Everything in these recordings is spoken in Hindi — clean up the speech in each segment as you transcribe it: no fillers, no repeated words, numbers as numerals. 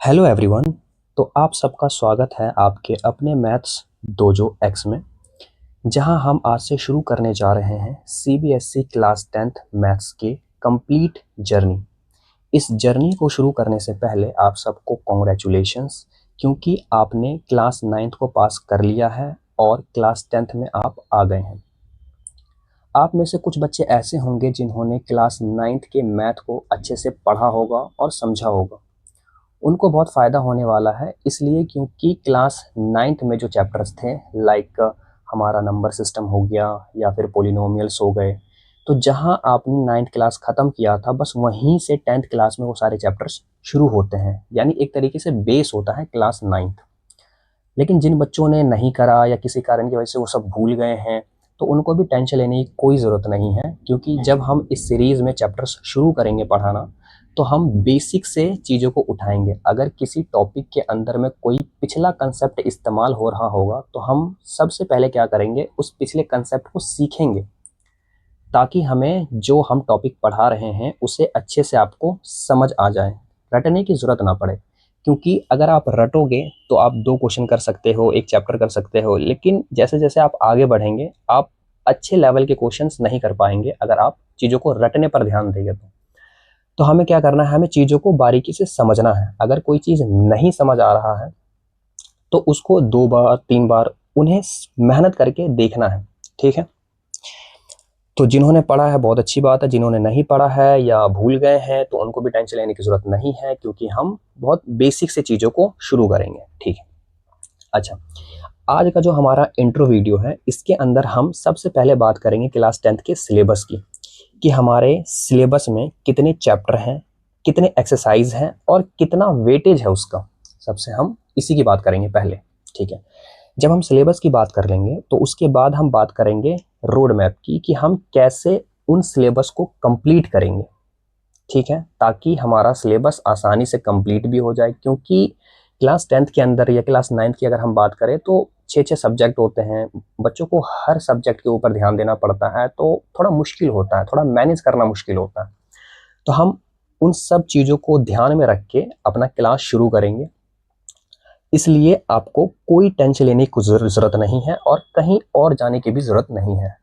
Hello everyone. तो आप सबका स्वागत है आपके अपने मैथ्स डोजो एक्स में, जहां हम आज से शुरू करने जा रहे हैं सीबीएसई क्लास 10th मैथ्स के कंप्लीट जर्नी। इस जर्नी को शुरू करने से पहले आप सबको कॉन्ग्रेचुलेशंस, क्योंकि आपने क्लास 9th को पास कर लिया है और क्लास 10th में आप आ गए हैं। आप में से कुछ बच्चे ऐसे होंगे जिन्होंने क्लास 9th के मैथ को अच्छे से पढ़ा होगा और समझा होगा। उनको बहुत फ़ायदा होने वाला है, इसलिए क्योंकि क्लास 9th में जो चैप्टर्स थे लाइक हमारा नंबर सिस्टम हो गया या फिर पोलिनोमियल्स हो गए, तो जहां आपने 9th क्लास ख़त्म किया था बस वहीं से 10th क्लास में वो सारे चैप्टर्स शुरू होते हैं, यानी एक तरीके से बेस होता है क्लास 9th। लेकिन जिन बच्चों ने नहीं करा या किसी कारण की वजह से वो सब भूल गए हैं, तो उनको भी टेंशन लेने की कोई ज़रूरत नहीं है, क्योंकि जब हम इस सीरीज़ में चैप्टर्स शुरू करेंगे पढ़ाना, तो हम बेसिक से चीज़ों को उठाएंगे। अगर किसी टॉपिक के अंदर में कोई पिछला कंसेप्ट इस्तेमाल हो रहा होगा, तो हम सबसे पहले क्या करेंगे, उस पिछले कंसेप्ट को सीखेंगे, ताकि हमें जो हम टॉपिक पढ़ा रहे हैं उसे अच्छे से आपको समझ आ जाए, रटने की ज़रूरत ना पड़े। क्योंकि अगर आप रटोगे तो आप 2 क्वेश्चन कर सकते हो, 1 चैप्टर कर सकते हो, लेकिन जैसे-जैसे आप आगे बढ़ेंगे, आप अच्छे लेवल के क्वेश्चंस नहीं कर पाएँगे अगर आप चीज़ों को रटने पर ध्यान देंगे तो। तो हमें क्या करना है, हमें चीज़ों को बारीकी से समझना है। अगर कोई चीज़ नहीं समझ आ रहा है, तो उसको 2 बार, 3 बार उन्हें मेहनत करके देखना है, ठीक है? तो जिन्होंने पढ़ा है बहुत अच्छी बात है, जिन्होंने नहीं पढ़ा है या भूल गए हैं तो उनको भी टेंशन लेने की ज़रूरत नहीं है, क्योंकि हम बहुत बेसिक से चीज़ों को शुरू करेंगे, ठीक है? अच्छा, आज का जो हमारा इंट्रो वीडियो है, इसके अंदर हम सबसे पहले बात करेंगे क्लास 10th के सिलेबस की, कि हमारे सिलेबस में कितने चैप्टर हैं, कितने एक्सरसाइज हैं और कितना वेटेज है उसका। सबसे हम इसी की बात करेंगे पहले, ठीक है? जब हम सिलेबस की बात कर लेंगे तो उसके बाद हम बात करेंगे रोड मैप की, कि हम कैसे उन सिलेबस को कंप्लीट करेंगे, ठीक है? ताकि हमारा सिलेबस आसानी से कंप्लीट भी हो जाए, क्योंकि क्लास 10th के अंदर या क्लास 9th की अगर हम बात करें तो 6-6 सब्जेक्ट होते हैं। बच्चों को हर सब्जेक्ट के ऊपर ध्यान देना पड़ता है, तो थोड़ा मुश्किल होता है, थोड़ा मैनेज करना मुश्किल होता है। तो हम उन सब चीज़ों को ध्यान में रख के अपना क्लास शुरू करेंगे, इसलिए आपको कोई टेंशन लेने की ज़रूरत नहीं है और कहीं और जाने की भी ज़रूरत नहीं है।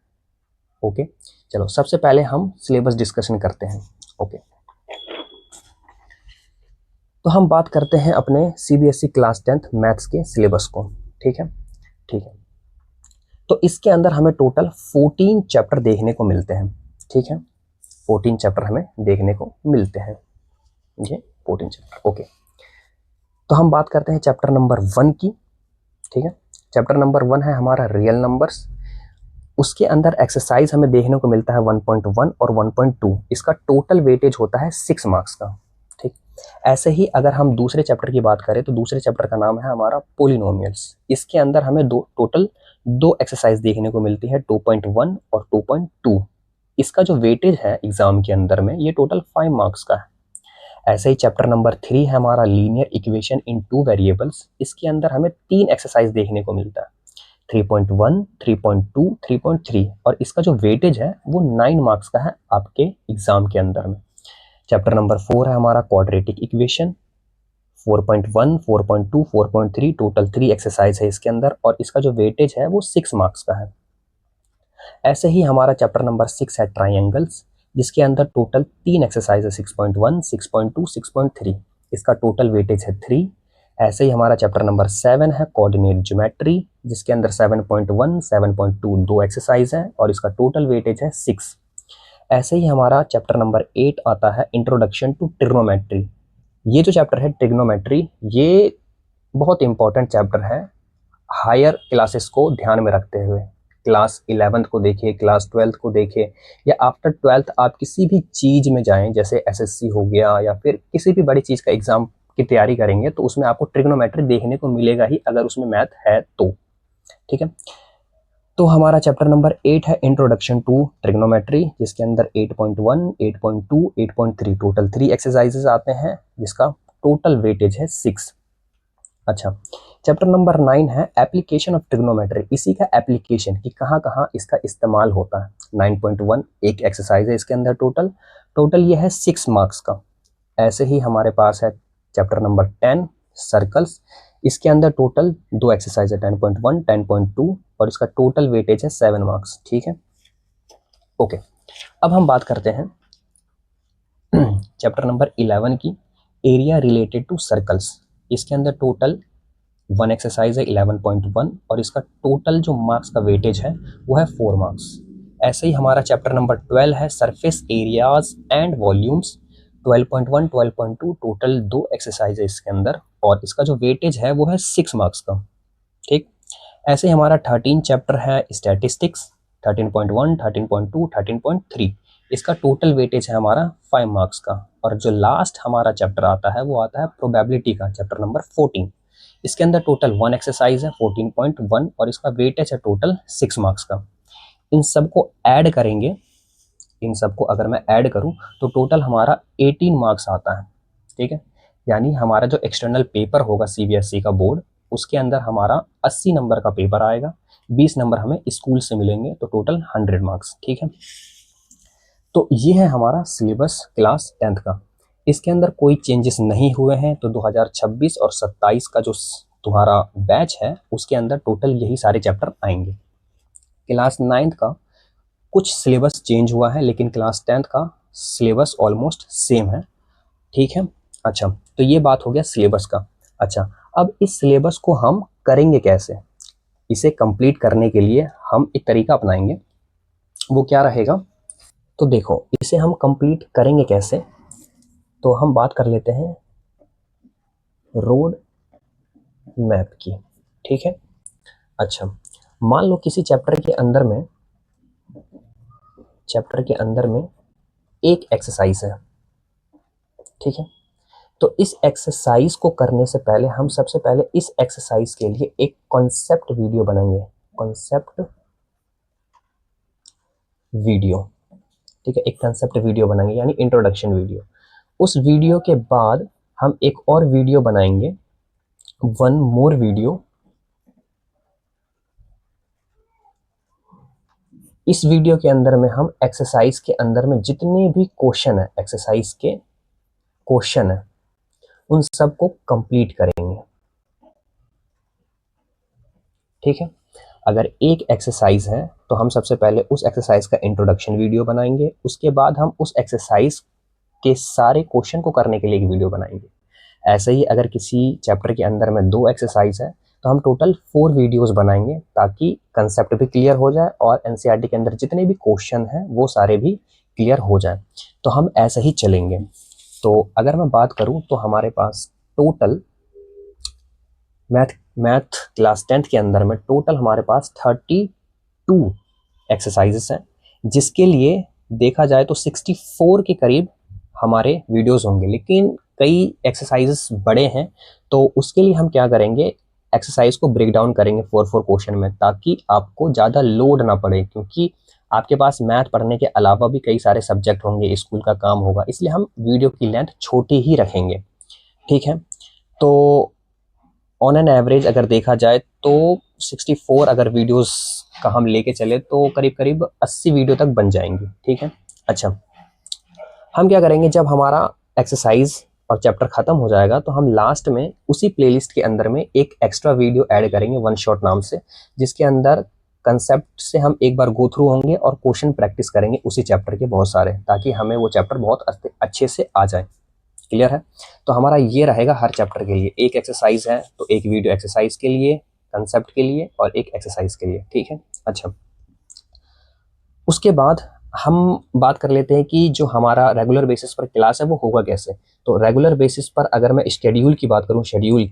ओके, चलो सबसे पहले हम सिलेबस डिस्कशन करते हैं। ओके, तो हम बात करते हैं अपने सीबीएसई क्लास 10th मैथ्स के सिलेबस को, ठीक है? ठीक है, तो इसके अंदर हमें टोटल 14 चैप्टर देखने को मिलते हैं, ठीक है? 14 चैप्टर हमें देखने को मिलते हैं, ये 14 चैप्टर। ओके, तो हम बात करते हैं चैप्टर नंबर 1 की, ठीक है? चैप्टर नंबर 1 है हमारा रियल नंबर्स। उसके अंदर एक्सरसाइज हमें देखने को मिलता है 1.1 और 1.2। इसका टोटल वेटेज होता है 6 मार्क्स का, ठीक? ऐसे ही अगर हम दूसरे चैप्टर की बात करें तो दूसरे चैप्टर का नाम है हमारा पोलिनोमियल्स। इसके अंदर हमें टोटल दो एक्सरसाइज देखने को मिलती है, 2.1 और 2.2। इसका जो वेटेज है एग्जाम के अंदर में, ये टोटल 5 मार्क्स का है। ऐसे ही चैप्टर नंबर 3 है हमारा लीनियर इक्वेशन इन 2 वेरिएबल्स। इसके अंदर हमें 3 एक्सरसाइज देखने को मिलता है, 3.1, 3.2, 3.3, और इसका जो वेटेज है वो 9 मार्क्स का है आपके एग्जाम के अंदर में। चैप्टर नंबर 4 है हमारा क्वाड्रेटिक इक्वेशन, 4.1, 4.2, 4.3, टोटल 3 एक्सरसाइज है इसके अंदर, और इसका जो वेटेज है वो 6 मार्क्स का है। ऐसे ही हमारा चैप्टर नंबर 6 है ट्राइंगल्स, जिसके अंदर टोटल 3 एक्सरसाइज है, 6.1, 6.2, 6.3। इसका टोटल वेटेज है 3। ऐसे ही हमारा चैप्टर नंबर 7 है कोऑर्डिनेट ज्योमेट्री, जिसके अंदर 7.1, 7.2 दो एक्सरसाइज है और इसका टोटल वेटेज है 6। ऐसे ही हमारा चैप्टर नंबर 8 आता है इंट्रोडक्शन टू ट्रिग्नोमेट्री। ये जो चैप्टर है ट्रिग्नोमेट्री, ये बहुत इंपॉर्टेंट चैप्टर है हायर क्लासेस को ध्यान में रखते हुए। क्लास 11th को देखिए, क्लास 12th को देखिए, या आफ्टर 12th आप किसी भी चीज़ में जाएं, जैसे एसएससी हो गया या फिर किसी भी बड़ी चीज़ का एग्जाम की तैयारी करेंगे, तो उसमें आपको ट्रिग्नोमेट्री देखने को मिलेगा ही, अगर उसमें मैथ है तो, ठीक है? तो हमारा चैप्टर नंबर 8 है इंट्रोडक्शन टू ट्रिग्नोमेट्री, जिसके अंदर 8.1, 8.2, 8.3 टोटल 3 एक्सरसाइजेस आते हैं, जिसका टोटल वेटेज है 6। अच्छा, चैप्टर नंबर 9 है एप्लीकेशन ऑफ ट्रिग्नोमेट्री। इसी का एप्लीकेशन कि कहाँ कहाँ इसका इस्तेमाल होता है। 9.1 एक एक्सरसाइज है इसके अंदर, टोटल ये है 6 मार्क्स का। ऐसे ही हमारे पास है चैप्टर नंबर 10 सर्कल्स। इसके अंदर टोटल 2 एक्सरसाइज है, 10.1 10.2 और इसका टोटल वेटेज है 7 मार्क्स। ठीक है, ओके। अब हम बात करते हैं चैप्टर नंबर 11 की, एरिया रिलेटेड टू सर्कल्स। इसके अंदर टोटल 1 एक्सरसाइज है 11.1 और इसका टोटल जो मार्क्स का वेटेज है वो है 4 मार्क्स। ऐसे ही हमारा चैप्टर नंबर 12 है surface areas and volumes, 12.1 12.2 total 2 exercise है इसके अंदर और इसका जो वेटेज है वो है 6 मार्क्स का। ठीक, ऐसे ही हमारा 13 चैप्टर है स्टैटिस्टिक्स, 13.1 13.2 13.3, इसका टोटल वेटेज है हमारा 5 मार्क्स का। और जो लास्ट हमारा चैप्टर आता है वो आता है प्रोबेबिलिटी का, चैप्टर नंबर 14। इसके अंदर टोटल 1 एक्सरसाइज है 14.1 और इसका वेटेज है टोटल 6 मार्क्स का। इन सबको ऐड करेंगे, इन सबको अगर मैं ऐड करूं तो टोटल हमारा 18 मार्क्स आता है। ठीक है, यानी हमारा जो एक्सटर्नल पेपर होगा सीबीएसई का बोर्ड, उसके अंदर हमारा 80 नंबर का पेपर आएगा, 20 नंबर हमें स्कूल से मिलेंगे, तो टोटल 100 मार्क्स। ठीक है, तो ये है हमारा सिलेबस क्लास 10th का। इसके अंदर कोई चेंजेस नहीं हुए हैं, तो 2026 और 27 का जो तुम्हारा बैच है उसके अंदर टोटल यही सारे चैप्टर आएंगे। क्लास 9th का कुछ सिलेबस चेंज हुआ है, लेकिन क्लास 10th का सिलेबस ऑलमोस्ट सेम है। ठीक है, अच्छा, तो ये बात हो गया सिलेबस का। अच्छा, अब इस सिलेबस को हम करेंगे कैसे? इसे कंप्लीट करने के लिए हम एक तरीका अपनाएंगे, वो क्या रहेगा? तो देखो, इसे हम कंप्लीट करेंगे कैसे, तो हम बात कर लेते हैं रोड मैप की। ठीक है, अच्छा, मान लो किसी चैप्टर के अंदर में एक एक्सरसाइज है। ठीक है, तो इस एक्सरसाइज को करने से पहले हम सबसे पहले इस एक्सरसाइज के लिए एक कॉन्सेप्ट वीडियो बनाएंगे, कॉन्सेप्ट वीडियो। ठीक है, एक कॉन्सेप्ट वीडियो बनाएंगे यानी इंट्रोडक्शन वीडियो। उस वीडियो के बाद हम एक और वीडियो बनाएंगे, वन मोर वीडियो। इस वीडियो के अंदर में हम एक्सरसाइज के अंदर में जितने भी क्वेश्चन है, एक्सरसाइज के क्वेश्चन है, उन सबको कंप्लीट करेंगे। ठीक है, अगर एक एक्सरसाइज है तो हम सबसे पहले उस एक्सरसाइज का इंट्रोडक्शन वीडियो बनाएंगे, उसके बाद हम उस एक्सरसाइज के सारे क्वेश्चन को करने के लिए एक वीडियो बनाएंगे। ऐसे ही अगर किसी चैप्टर के अंदर में 2 एक्सरसाइज है तो हम टोटल 4 वीडियोस बनाएंगे, ताकि कंसेप्ट भी क्लियर हो जाए और एनसीईआरटी के अंदर जितने भी क्वेश्चन हैं वो सारे भी क्लियर हो जाए। तो हम ऐसे ही चलेंगे। तो अगर मैं बात करूं तो हमारे पास टोटल मैथ क्लास 10th के अंदर में टोटल हमारे पास 32 एक्सरसाइजेस हैं, जिसके लिए देखा जाए तो 64 के करीब हमारे वीडियोस होंगे। लेकिन कई एक्सरसाइजेस बड़े हैं, तो उसके लिए हम क्या करेंगे, एक्सरसाइज को ब्रेक डाउन करेंगे 4 क्वेश्चन में, ताकि आपको ज़्यादा लोड ना पड़े, क्योंकि आपके पास मैथ पढ़ने के अलावा भी कई सारे सब्जेक्ट होंगे, स्कूल का काम होगा, इसलिए हम वीडियो की लेंथ छोटी ही रखेंगे। ठीक है, तो ऑन एन एवरेज अगर देखा जाए तो 64 अगर वीडियोस का हम लेके चले तो करीब करीब 80 वीडियो तक बन जाएंगी। ठीक है, अच्छा, हम क्या करेंगे, जब हमारा एक्सरसाइज और चैप्टर खत्म हो जाएगा तो हम लास्ट में उसी प्लेलिस्ट के अंदर में एक एक्स्ट्रा वीडियो ऐड करेंगे, वन शॉट नाम से, जिसके अंदर कंसेप्ट से हम एक बार गो थ्रू होंगे और क्वेश्चन प्रैक्टिस करेंगे उसी चैप्टर के बहुत सारे, ताकि हमें वो चैप्टर बहुत अच्छे से आ जाए। क्लियर है? तो हमारा ये रहेगा हर चैप्टर के लिए, एक एक्सरसाइज है तो एक वीडियो एक्सरसाइज के लिए, कंसेप्ट के लिए और एक एक्सरसाइज के लिए। ठीक है, अच्छा, उसके बाद हम बात कर लेते हैं कि जो हमारा रेगुलर बेसिस पर क्लास है वो होगा कैसे। तो रेगुलर बेसिस पर अगर मैं शेड्यूल की बात करूं, शेड्यूल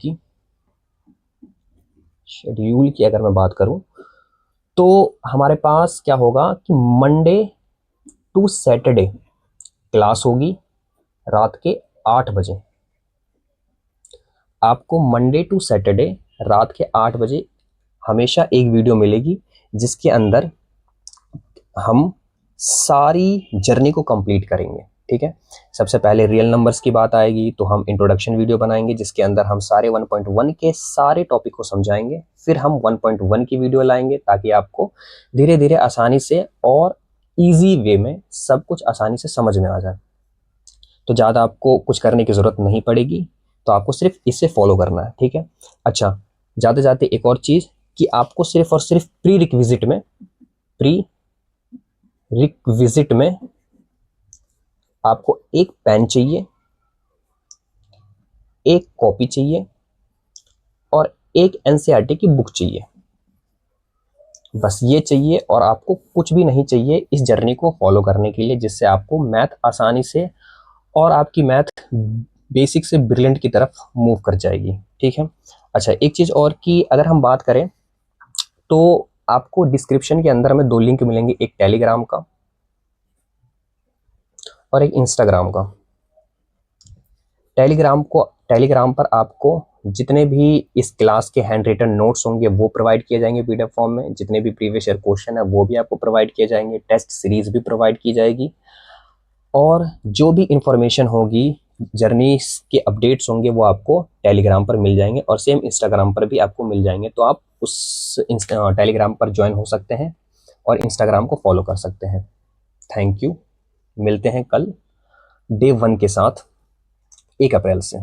की अगर मैं बात करूं तो हमारे पास क्या होगा कि मंडे टू सैटरडे क्लास होगी रात के 8 बजे। आपको मंडे टू सैटरडे रात के 8 बजे हमेशा एक वीडियो मिलेगी, जिसके अंदर हम सारी जर्नी को कंप्लीट करेंगे। ठीक है, सबसे पहले रियल नंबर्स की बात आएगी तो हम इंट्रोडक्शन वीडियो बनाएंगे, जिसके अंदर हम सारे 1.1 के सारे टॉपिक को समझाएंगे। फिर हम 1.1 की वीडियो लाएंगे, ताकि आपको धीरे धीरे आसानी से और इजी वे में सब कुछ आसानी से समझ में आ जाए। तो ज़्यादा आपको कुछ करने की ज़रूरत नहीं पड़ेगी, तो आपको सिर्फ इसे फॉलो करना है, ठीक है। अच्छा, जाते जाते एक और चीज़ कि आपको सिर्फ और सिर्फ प्री रिक्विजिट में आपको एक पेन चाहिए, एक कॉपी चाहिए और एक एनसीईआरटी की बुक चाहिए। बस ये चाहिए और आपको कुछ भी नहीं चाहिए इस जर्नी को फॉलो करने के लिए, जिससे आपको मैथ आसानी से और आपकी मैथ बेसिक से ब्रिलियंट की तरफ मूव कर जाएगी, ठीक है। अच्छा, एक चीज़ और कि अगर हम बात करें तो आपको डिस्क्रिप्शन के अंदर में 2 लिंक मिलेंगे, एक टेलीग्राम का और एक इंस्टाग्राम का। टेलीग्राम पर आपको जितने भी इस क्लास के हैंड रिटन नोट्स होंगे वो प्रोवाइड किए जाएंगे पीडीएफ फॉर्म में, जितने भी प्रीवियस ईयर क्वेश्चन है वो भी आपको प्रोवाइड किए जाएंगे, टेस्ट सीरीज भी प्रोवाइड की जाएगी, और जो भी इंफॉर्मेशन होगी, जर्नी के अपडेट्स होंगे वो आपको टेलीग्राम पर मिल जाएंगे और सेम इंस्टाग्राम पर भी आपको मिल जाएंगे। तो आप उस टेलीग्राम पर ज्वाइन हो सकते हैं और इंस्टाग्राम को फॉलो कर सकते हैं। Thank you. मिलते हैं कल डे 1 के साथ 1 अप्रैल से।